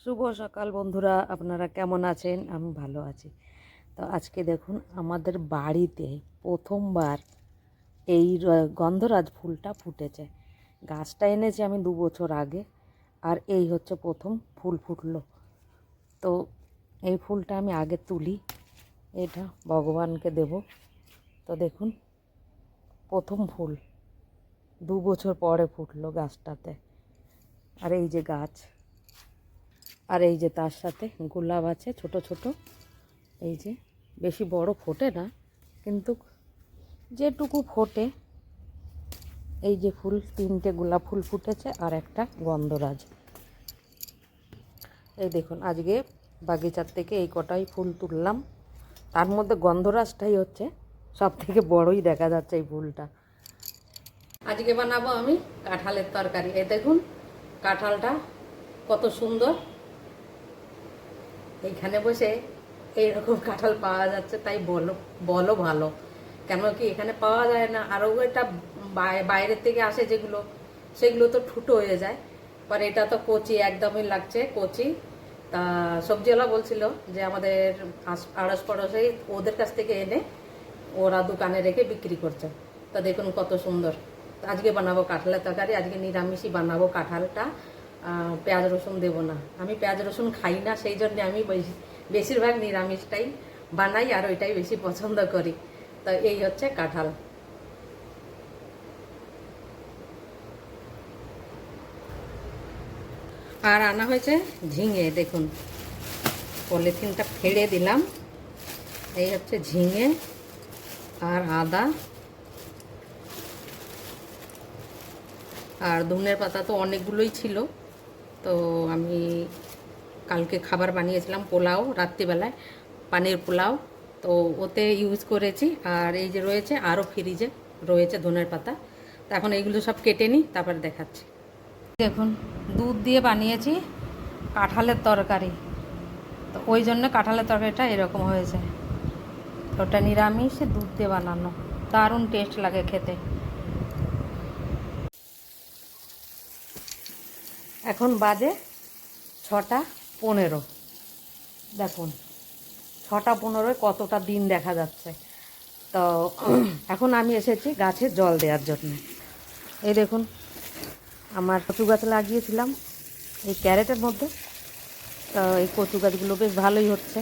শুভ সকাল বন্ধুরা, আপনারা কেমন আছেন? আমি ভালো আছি। তো আজকে দেখুন আমাদের বাড়িতে প্রথমবার এই গন্ধরাজ ফুলটা ফুটেছে। গাছটা এনেছি আমি 2 বছর আগে, আর এই হচ্ছে প্রথম ফুল ফুটলো। তো এই ফুলটা আমি আগে তুলি, এটা ভগবানকে দেব। তো দেখুন প্রথম ফুল 2 বছর পরে ফুটলো গাছটাতে। আর এই যে গাছ, আর এই যে তার সাথে গোলাপ আছে ছোট ছোট। এই যে বেশি বড় ফোটে না, কিন্তু যেটুকু ফোটে, এই যে ফুল 3টে গোলাপ ফুল ফুটেছে আর একটা গন্ধরাজ। এই দেখুন আজকে বাগিচার থেকে এই কটাই ফুল তুললাম, তার মধ্যে গন্ধরাজটাই হচ্ছে সব থেকে বড়ই দেখা যাচ্ছে এই ফুলটা। আজকে বানাবো আমি কাঁঠালের তরকারি। এই দেখুন কাঁঠালটা কত সুন্দর, এইখানে বসে এইরকম কাঁঠাল পাওয়া যাচ্ছে, তাই বলো বলো ভালো। কেন কি এখানে পাওয়া যায় না, আরও এটা বাইরের থেকে আসে যেগুলো, সেগুলো তো ঠুটো হয়ে যায়। পর এটা তো কচি, একদমই লাগছে কচি। তা সবজিওয়ালা বলছিল যে আমাদের আড়স পড়শে ওদের কাছ থেকে এনে ওরা দোকানে রেখে বিক্রি করছে। তা দেখুন কত সুন্দর। আজকে বানাবো কাঁঠালের তরকারি, আজকে নিরামিষই বানাবো। কাঁঠালটা পেঁয়াজ রসুন দেবো না, আমি পেঁয়াজ রসুন খাই না, সেই জন্য আমি বেশিরভাগ নিরামিষটাই বানাই আর ওইটাই বেশি পছন্দ করি। তো এই হচ্ছে কাঁঠাল। আর আনা হয়েছে ঝিঙে, দেখুন পলিথিনটা ফেড়ে দিলাম। এই হচ্ছে ঝিঙে আর আদা আর ধনের পাতা। তো অনেকগুলোই ছিল, তো আমি কালকে খাবার বানিয়েছিলাম পোলাও, রাত্রিবেলায় পানির পোলাও, তো ওতে ইউজ করেছি। আর এই যে রয়েছে আরও ফ্রিজে রয়েছে ধনের পাতা। তো এখন এইগুলো সব কেটে নিই, তারপর দেখাচ্ছি। দেখুন দুধ দিয়ে বানিয়েছি কাঁঠালের তরকারি, তো ওই জন্য কাঁঠালের তরকারিটা এরকম হয়েছে। ওটা নিরামিষ, দুধ দিয়ে বানানো, দারুণ টেস্ট লাগে খেতে। এখন বাজে 6টা 15। দেখুন 6টা 15 কতটা দিন দেখা যাচ্ছে। তো এখন আমি এসেছি গাছে জল দেওয়ার জন্য। এই দেখুন আমার কচু গাছ লাগিয়েছিলাম এই ক্যারেটের মধ্যে। তো এই কচু গাছগুলো বেশ ভালোই হচ্ছে।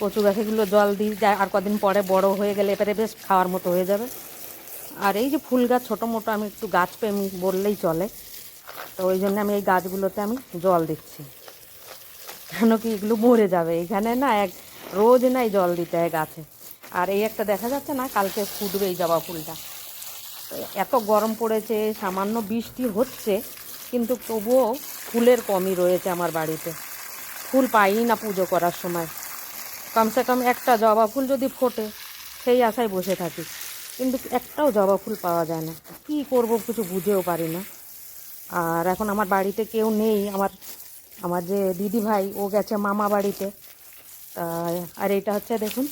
কচু গাছগুলো জল দিই, যায় আর কদিন পরে বড় হয়ে গেলে এবারে বেশ খাওয়ার মতো হয়ে যাবে। আর এই যে ফুল গাছ ছোটো মোটো, আমি একটু গাছপ্রেমী বললেই চলে। তো ওই জন্য আমি এই গাছগুলোতে আমি জল দিচ্ছি, কেন কি এগুলো মরে যাবে। এখানে না রোজ নাই জল দিতে হয় গাছে। আর এই একটা দেখা যাচ্ছে না, কালকে ফুটবে এই জবা ফুলটা। এত গরম পড়েছে, সামান্য বৃষ্টি হচ্ছে, কিন্তু তবুও ফুলের কমই রয়েছে আমার বাড়িতে। ফুল পাই না পুজো করার সময়। কমসে কম একটা জবা ফুল যদি ফোটে সেই আশায় বসে থাকি, কিন্তু একটাও জবা ফুল পাওয়া যায় না। কী করব কিছু বুঝেও পারি না। আর এখন আমার বাড়িতে কেউ নেই, আমার যে দিদি ভাই ও গেছে মামা বাড়িতে। আর এটা হচ্ছে দেখুন,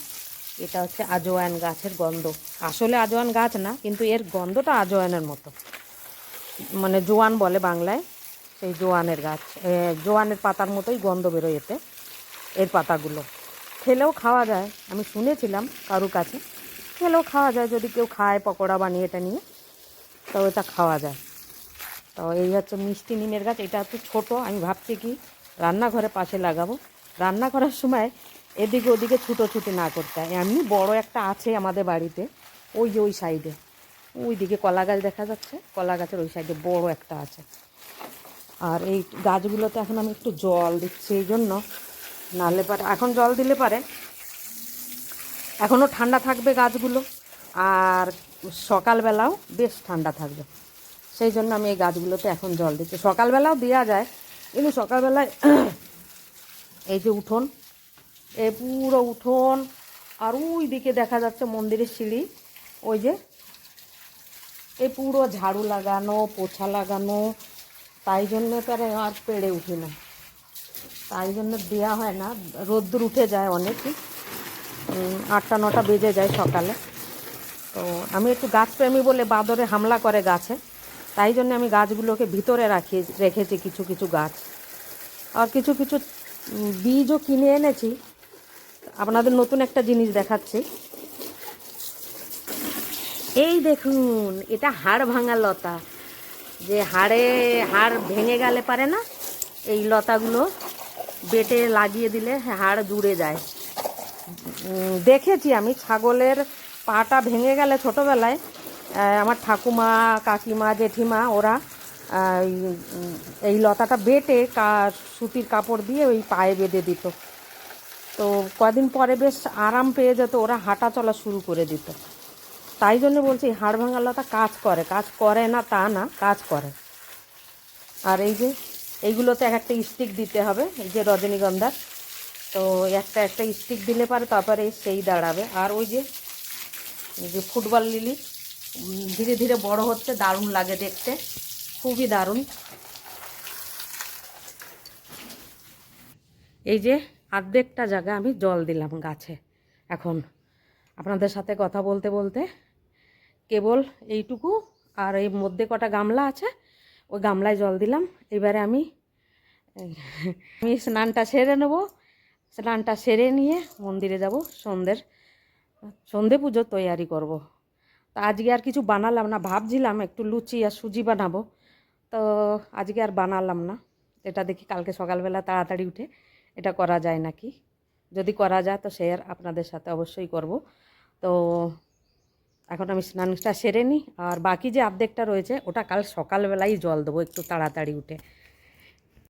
এটা হচ্ছে আজওয়ান গাছের গন্ধ। আসলে আজওয়ান গাছ না, কিন্তু এর গন্ধটা আজওয়ানের মতো, মানে জোয়ান বলে বাংলায়। সেই জোয়ানের গাছ, জোয়ানের পাতার মতোই গন্ধ বেরোয় এতে। এর পাতাগুলো খেলেও খাওয়া যায়, আমি শুনেছিলাম কারুর কাছে। খেলেও খাওয়া যায়, যদি কেউ খায় পকোড়া বানিয়ে এটা নিয়ে, তো এটা খাওয়া যায়। তো এই হচ্ছে মিষ্টি নিমের গাছ। এটা একটু ছোটো, আমি ভাবছি কি রান্নাঘরের পাশে লাগাবো। রান্না করার সময় এদিকে ওদিকে ছুটোছুটি না করতে হয়। এমনি বড় একটা আছে আমাদের বাড়িতে, ওই যে ওই সাইডে, ওই দিকে কলা গাছ দেখা যাচ্ছে, কলা গাছের ওই সাইডে বড় একটা আছে। আর এই গাছগুলোতে এখন আমি একটু জল দিচ্ছি, এই জন্য নাহলে পারে এখন জল দিলে পারে এখনও ঠান্ডা থাকবে গাছগুলো, আর সকালবেলাও বেশ ঠান্ডা থাকবে। সেই জন্য আমি এই গাছগুলোতে এখন জল দিচ্ছি। সকালবেলাও দেওয়া যায়, কিন্তু সকালবেলায় এই যে উঠোন, এই পুরো উঠোন, আর ওই দিকে দেখা যাচ্ছে মন্দিরের সিঁড়ি, ওই যে এই পুরো ঝাড়ু লাগানো, পোছা লাগানো, তাই জন্য তারা আর পেরে উঠি না, তাই জন্য দেওয়া হয় না। রোদ্দুর উঠে যায় অনেক, 8টা 9টা বেজে যায় সকালে। তো আমি একটু গাছপ্রেমী বলে বাঁদরে হামলা করে গাছে, তাই জন্য আমি গাছগুলোকে ভিতরে রেখেছি কিছু কিছু গাছ। আর কিছু কিছু বীজও কিনে এনেছি। আপনাদের নতুন একটা জিনিস দেখাচ্ছি। এই দেখুন, এটা হাড় ভাঙা লতা, যে হাড় ভেঙে গেলে পারে না, এই লতাগুলো বেটে লাগিয়ে দিলে হাড় জুড়ে যায়। দেখেছি আমি ছাগলের পাটা ভেঙে গেলে ছোটোবেলায় আমার ঠাকুমা, কাকিমা, জেঠিমা ওরা এই লতাটা বেটে সুতির কাপড় দিয়ে ওই পায়ে বেঁধে দিত। তো কদিন পরে বেশ আরাম পেয়ে যেত, ওরা হাঁটা চলা শুরু করে দিত। তাই জন্য বলছি হাড় ভাঙা লতা কাজ করে, কাজ করে না তা না, কাজ করে। আর এই যে এইগুলোতে এক একটা স্টিক দিতে হবে, এই যে রজনীগন্ধার, তো একটা একটা স্টিক দিলে পারে তারপরে সেই দাঁড়াবে। আর ওই যে ফুটবল লিলি ধীরে ধীরে বড় হচ্ছে, দারুণ লাগে দেখতে, খুবই দারুণ। এই যে অর্ধেকটা জায়গা আমি জল দিলাম গাছে। এখন আপনাদের সাথে কথা বলতে বলতে কেবল এইটুকু, আর এই মধ্যে কটা গামলা আছে ওই গামলায় জল দিলাম। এবারে আমি স্নানটা সেরে নেব। স্নানটা সেরে নিয়ে মন্দিরে যাব, সন্ধে পুজোর তৈয়ারি করব। তো আজকে আর কিছু বানালাম না, ভাবছিলাম একটু লুচি আর সুজি বানাবো, তো আজকে আর বানালাম না। এটা দেখি কালকে সকালবেলা তাড়াতাড়ি উঠে এটা করা যায় নাকি। যদি করা যায় তো শেয়ার আপনাদের সাথে অবশ্যই করব। তো এখন আমি স্নানটা সেরে নিই, আর বাকি যে অর্ধেকটা রয়েছে ওটা কাল সকালবেলাই জল দেবো একটু তাড়াতাড়ি উঠে।